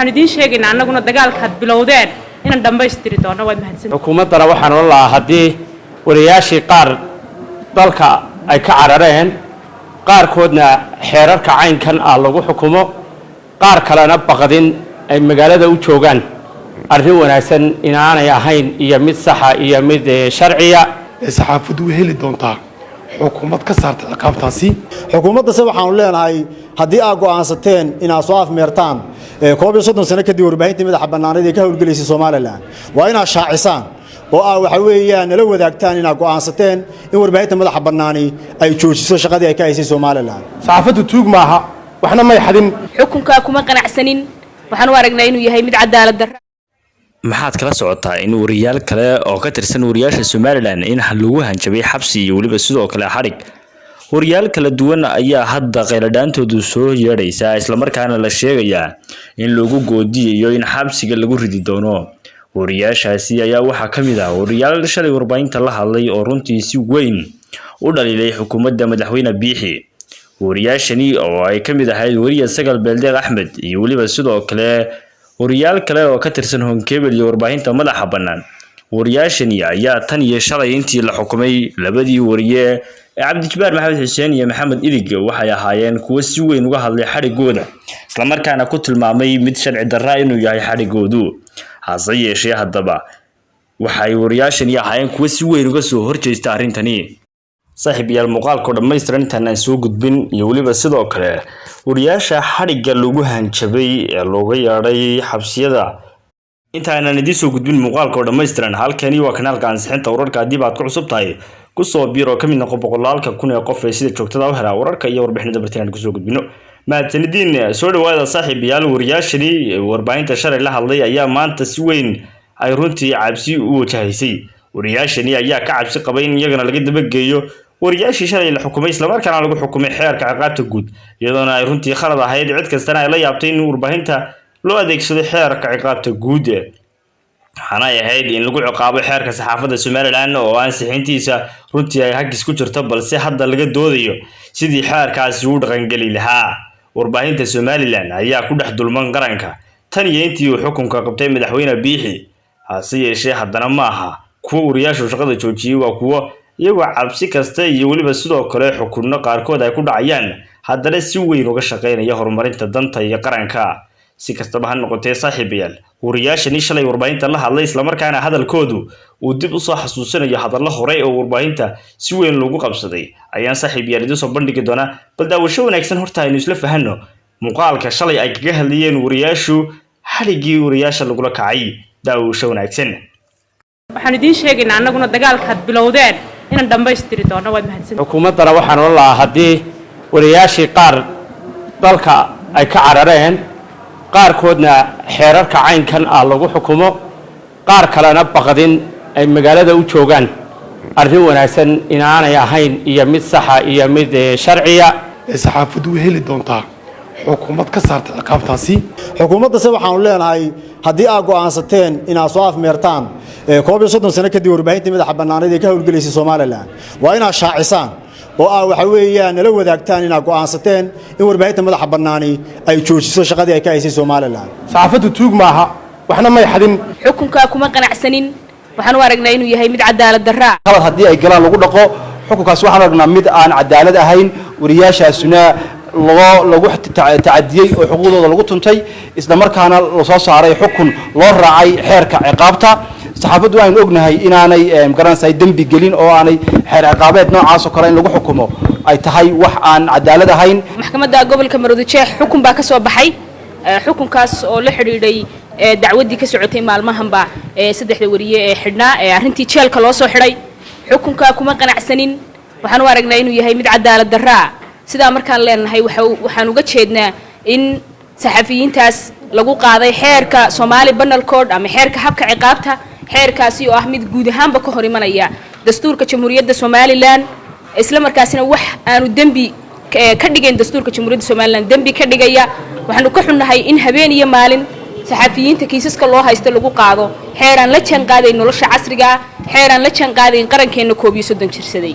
waxaan idiin sheegaynaa annaguna dagaalka had bilowdeen inaan dhammaystiri doono waad mahadsan xukuumaddana waxaan oran lahaa haddii wariyaashii qaar dalka ay ka carareen qaarkoodna xeerarka caynkan ah lagu xukumo qaar kalena baqdin ay magaalada u joogaan arrin wanaagsan inaanay ahayn iyo mid saxa iyo mid sharciya saxaafaddu way heli doontaa xukuumad ka saarta ciqaabtaasi xukuumadda se waxaanu leenahay haddii aad go'aansateen inaad soo afmeertaan 30 sano kadib warbaahinta madaxa bannaaneed ee ka howlgalaysay Soomaaliland waa inaad shaacisaan oo waxa weeyaan nala wadaagtaan inaad go'aansateen in warbaahinta madaxa bannaani ay joojiso shaqadii ay ka haysay Soomaaliland saxaafaddu tuug maaha waxna may xadin xukunka kuma qanacsanin waxaan u aragnaa inuu yahay mid cadaalad darro maxaad kala socotaa in wariyaal kale oo ka tirsan wariyaasha Soomaaliland in lagu hanjabay xabsi iyo waliba sidoo kale xarig wariyaal kala duwan ayaa hadda qeyladhaantoodu soo yeedhaysa isla markaana la sheegayaa in lagu goodiyo in xabsiga lagu ridi doono wariyaashaasi ayaa waxa kamid ah wariyaal shalay warbaahinta la hadlay oo runtii si weyn u dhaliilay xukuumadda madaxweyne Biixi wariyaashani oo ay kamid ahayd wariye Sagal Beeldeeq Axmed iyo waliba sidoo kale wariyaal kale oo ka tirsan Honkebel iyo warbaahinta madaxa bannaan wariyaashani ayaa tan iyo shalay intii la xukumay labadii wariye Cabdijabaar Maxamed Xuseen iyo Maxamed Ilig waxay ahaayeen kuwa si weyn uga hadlay xarigooda isla markaana ku tilmaamay mid sharci darro inuu yahay xarigoodu hase yeeshee haddaba waxay wariyaashani ahaayeen kuwa si weyn uga soo horjeesta arrintani saaxiibayaal muuqaalka dhammaystiran intaan aan soo gudbin iyo waliba sidoo kale wariyaasha xariga lagu hanjabay ee looga yeedhay xabsiyada intaan idin soo gudbin muuqaalka dhammaystiran halkani waa kanaalka ansixinta wararka hadii aad ku cusub tahay ku soo biiro kamid noqo boqolaalka kun ee qof ee sida joogtada u hela wararka iyo warbixinada bartaan ku soo gudbino maadsanidin soo dhawaada saaxiibayaal wariyaashani warbaahinta shalay la hadlay ayaa maanta si weyn ay runtii cabsi u wajahaysay wariyaashani ayaa ka cabsi qabay in iyagana laga dabageeyo wariyaashii shalay la xukumay isla markaana lagu xukumay xeerka ciqaabta guud iyadoona ay runtii khalad ahayd cid kastana ay la yaabtay in warbaahinta loo adeegsado xeerka ciqaabta guud waxaana ay ahayd in lagu ciqaabo xeerka saxaafadda Soomaaliland oo ansixintiisa runtii ay hagis ku jirto balse hadda laga doodayo sidii xeerkaasi uu dhaqangeli lahaa warbaahinta Soomaaliland ayaa ku dhex dulman qaranka tan iyo intii uu xukunka qabtay madaxweyne Biixi hase yeeshee haddana ma aha kuwa wariyaashu shaqada joojiyay waa kuwa iyagoo cabsi kasta iyo waliba sidoo kale xukunno qaarkood ay ku dhacayaan haddana si weyn uga shaqeynaya horumarinta danta iyo qaranka si kastaba ha noqotee saaxiibayaal wariyaashani shalay warbaahinta la hadlay isla markaana hadalkoodu uu dib u soo xasuusanayo hadallo hore oo warbaahinta si weyn loogu qabsaday ayaan saaxiibayaal idin soo bandhigi doonaa bal daawasho wanaagsan horta aynu isla fahanno muuqaalka shalay ay kaga hadlayeen wariyaashu xarigii wariyaasha lagula kacay daawasho wanaagsan waxaan idiin sheegaynaa annaguna dagaalka had bilowdeen inaan dhammaystiri doono waad mahadsan xukuumaddana waxaan oran lahaa haddii wariyaashii qaar dalka ay ka carareen qaarkoodna xeerarka caynkan ah lagu xukumo qaar kalena baqdin ay magaalada u joogaan arrin wanaagsan inaanay ahayn iyo mid saxa iyo mid sharciya saxaafaddu way heli doontaa xukuumad ka saarta ciqaabtaasi xukuumadda se waxaanu leenahay haddii aad go'aansateen inaad soo afmeertaan 30 sano kadib warbaahinta madaxa bannaaneed ee ka howlgalaysay Soomaaliland waa inaad shaacisaan oo waxa weeyaan nala wadaagtaan inaad go'aansateen in warbaahinta madaxa bannaani ay joojiso shaqadii ay ka haysay Soomaaliland saxaafaddu tuug maaha waxna may xadin xukunka kuma qanacsanin waxaan u aragnaa inuu yahay mid cadaalad darro qalad hadii ay galaan lagu dhaqo xukunkaas waxaan aragnaa mid aan cadaalad ahayn wariyaashaasuna lagu tacadiyay oo xuquuqdooda lagu tuntay isla markaana la soo saaray xukun loo raacay xeerka ciqaabta saxaafaddu waxaan ognahay inaanay garanaysaa dambi gelin oo aanay xeer ciqaabeed noocaas oo kale in lagu xukumo ay tahay wax aan cadaalad ahayn maxkamadda gobolka Maroodijeex xukun baa ka soo baxay xukunkaas oo la xiriiray dacwadii ka socotay maalmahanba saddexda wariye ee xidhnaa arrintii jeelka loo soo xiray xukunka kuma qanacsanin waxaan u aragnaa inuu yahay mid cadaalad darro sidaa markaan leenahay waxaan uga jeednaa in saxafiyiintaas lagu qaaday xeerka Soomaali Penal Code ama xeerka habka ciqaabta xeerkaasi oo ah mid guud ahaanba ka hor imanaya dastuurka Jamhuuriyadda Soomaaliland isla markaasina wax aanu dambi ka dhigeen dastuurka Jamhuuriyadda Soomaaliland dambi ka dhigaya waxaanu ka xunnahay in habeen iyo maalin saxafiyiinta kiisaska loo haysto lagu qaado xeeraan la jaan qaaday nolosha casriga xeeraan la jaan qaaday qarankeena 31 jirsaday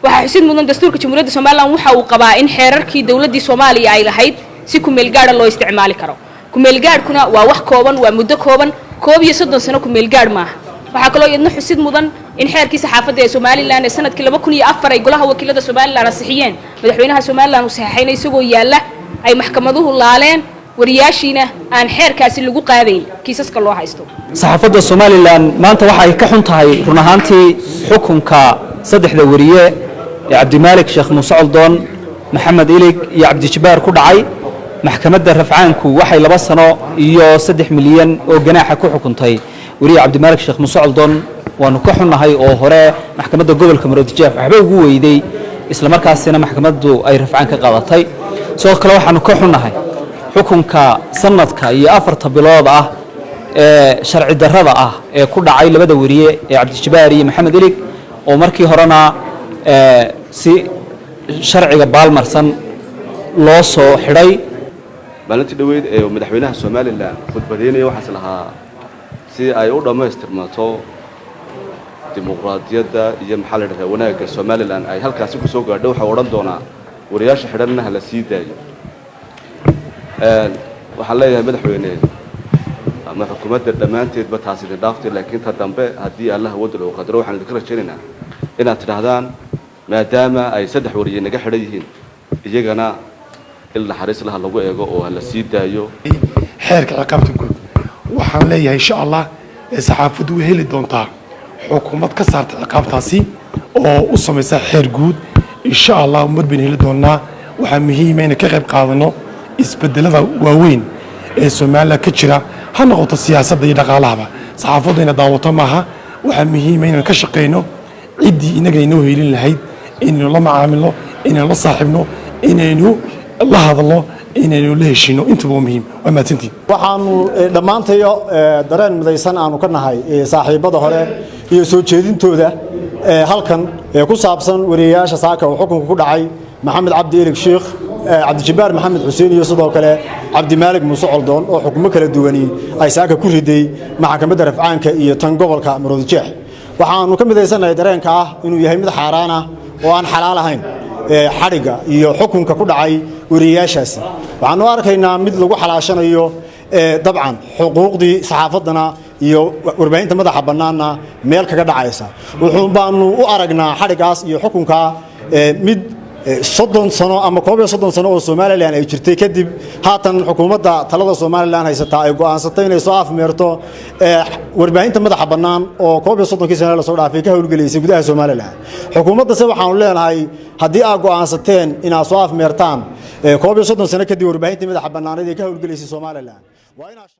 waxa xusid mudan dastuurka Jamhuuriyadda Soomaaliland waxa uu qabaa in xeerarkii dawladda Soomaaliya ay lahayd si ku meel gaar ah loo isticmaali karo kumeelgaadhkuna waa wax kooban waa muddo kooban 31 sano kumeelgaadh maaha waxaa kaloo iyadna xusid mudan in xeerkii saxaafadda ee Soomaaliland ee sanadkii 2004 ay golaha wakiilada Soomaaliland ansixiyeen madaxweynaha Soomaaliland uu saxeexay isagoo yaala ay maxkamaduhu laaleen wariyaashiina aan xeerkaasi lagu qaadayn kiisaska loo haysto saxaafadda Soomaaliland maanta waxa ay ka xun tahay run ahaantii xukunka saddexda wariye ee Cabdimaalik Sheekh Muuse Coldoon Maxamed Ilig iyo Cabdijibaar ku dhacay maxkamadda rafcaanku waxay 2 sano iyo 3 milyan oo ganaaxa ku xukuntay wariye Cabdimaalik Sheekh Muuse Coldoon waanu ka xunnahay oo hore maxkamadda gobolka Maroodijeex waxba ugu weyday isla markaasina maxkamaddu ay rafcaan ka qaadatay sidoo kale waxaanu ka xunnahay xukunka sanadka iyo 4 bilood ah ee sharci darrada ah ee ku dhacay labada wariye ee Cabdijibaar iyo Maxamed Ilig oo markii horena si sharciga baalmarsan loo soo xidhay maalintii dhaweyd ee madaxweynaha Soomaaliland khudbadeynaya waxaas lahaa si ay u dhameystirmato dimuqraadiyadda iyo maxaa la yiraahdaa wanaagga Soomaaliland ay halkaas ku soo gaadho waxa oran doona wariyaasha xidhanna la sii daayo waxaan leeyahay madaxweyne ama xukuumadda dhamaanteedba taasi dhaaftay laakiin ta dambe haddii Allah wada loo qadaro waxaan idin rajaynaynaa inaad tidhaahdaan maadaama ay 3 wariye naga xidhan yihiin iyagana ilaa xariis laha lagu eego oo la sii daayo xeerka ciqaabta guud waxaan leeyahay insha Allah saxaafadu way heli doontaa xukuumad ka saarta ciqaabtaasi oo u samaysa xeer guud insha Allah umad bin heli doonaa waxa muhiim ah in ka qayb qaadano isbedelada waaweyn ee Soomaaliya ka jira ha noqoto siyaasadda iyo dhaqaalaha saxaafadu inay daawato maaha waxa muhiim ah in ka shaqeyno cidii inaga inoo helin lahayd inaynu la macaamilo inaynu la saaxiibno inaynu la hadlo inaynu la heshino intuba muhiim waa maatintii waxaanu dhammaantayo dareen midaysan aanu ka nahay saaxiibada hore iyo soo jeedintooda halkan ku saabsan wariyaasha saaka oo xukunka ku dhacay Maxamed Cabdi Ilig Sheekh Cabdijibaar Maxamed Xuseen iyo sidoo kale Cabdimaalik Muuse Coldoon oo xukumo kala duwani ay saaka ku riday maxkamadda rafcaanka iyo tan gobolka Maroodijeex waxaanu ka midaysanahay dareenka ah inuu yahay mid xaaraan ah oo aan xalaal ahayn xariga iyo xukunka ku dhacay wariyaashaasi waxaanu arkaynaa mid lagu xalaashanayo dabcan xuquuqdii saxaafadana iyo warbaahinta madaxa bannaanna meel kaga dhacaysa wuxuu baanu u aragnaa xarigaas iyo xukunka mid 30 sano ama 30 sano oo Soomaaliland ay jirtay kadib haatan xukuumadda talada Soomaaliland haysata ay go'aansatay inay soo afmeerto warbaahinta madaxa bannaan oo 30 sano la soo dhaafay ka howlgalaysay gudaha Soomaaliland xukuumadda se waxaanu leenahay haddii aad go'aansateen inaad soo afmeertaan 30 sano kadib warbaahinta madaxa bannaan ee ka howlgalaysay Soomaaliland waa